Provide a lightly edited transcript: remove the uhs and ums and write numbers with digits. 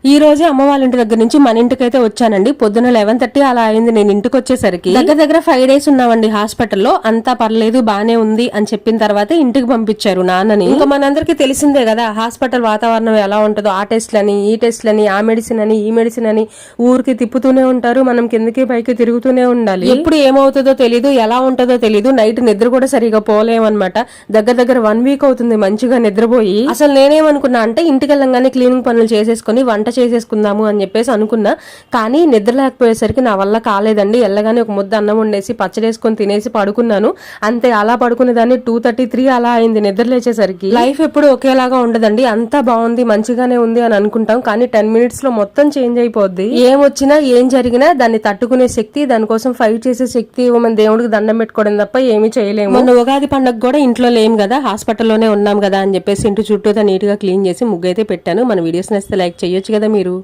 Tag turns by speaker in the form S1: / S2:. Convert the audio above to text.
S1: ఈ రోజే అమ్మ వాళ్ళ ఇంటి దగ్గర నుంచి మన ఇంటికైతే వచ్చానండి. పొద్దున 11:30 అలా అయింది నేను ఇంటికి వచ్చేసరికి. దగ్గర 5 days ఉన్నామండి హాస్పిటల్లో. అంతా పర్లేదు బానే ఉంది అని చెప్పిన తర్వాత ఇంటికి పంపించారు నాన్నని. ఇంకా మనందరికి తెలిసిందే కదా హాస్పిటల్ వాతావరణం ఎలా ఉంటుందో. ఆ టెస్ట్లని ఈ టెస్ట్లని ఆ మెడిసిన్ అని ఈ మెడిసిన్ అని ఊరికి తిప్పుతూనే ఉంటారు. మనం కిందకి పైకి తిరుగుతూనే ఉండాలి. ఎప్పుడు ఏమవుతుందో తెలీదు, ఎలా ఉంటుందో తెలీదు. నైట్ నిద్ర కూడా సరిగా పోలేమన్నమాట. దగ్గర 1 week అవుతుంది మంచిగా నిద్రపోయి. అసలు నేనేమనుకున్నా అంటే ఇంటికి వెళ్ళంగానే క్లీనింగ్ పనులు చేసేసుకుని వంట చేసేసుకుందాము అని చెప్పేసి అనుకున్నా. కానీ నిద్ర లేకపోయేసరికి నా వల్ల కాలేదండి. ఎల్లగానే ఒక ముద్ద అన్నం వండేసి పచ్చడేసుకొని తినేసి పడుకున్నాను. అంతే, అలా పడుకునే దాన్ని 2:33 అలా అయింది నిద్ర లేచేసరికి. లైఫ్ ఎప్పుడు ఒకేలాగా ఉండదండి. అంతా బాగుంది మంచిగానే ఉంది అని అనుకుంటాం, కానీ 10 minutes లో మొత్తం చేంజ్ అయిపోద్ది. ఏం వచ్చినా ఏం జరిగినా దాన్ని తట్టుకునే శక్తి, దానికోసం ఫైట్ చేసే శక్తి మన దేవుడికి దండం పెట్టుకోవడం తప్ప ఏమీ చేయలేము. మొన్న ఉగాది పండుగ కూడా ఇంట్లో లేం కదా, హాస్పిటల్లోనే ఉన్నాం కదా అని చెప్పేసి ఇంటి చుట్టూ నీట్ గా క్లీన్ చేసి ముగ్గు అయితే పెట్టాను. మన వీడియోస్ నచ్చితే లైక్ చేయొచ్చు కదా మీరు.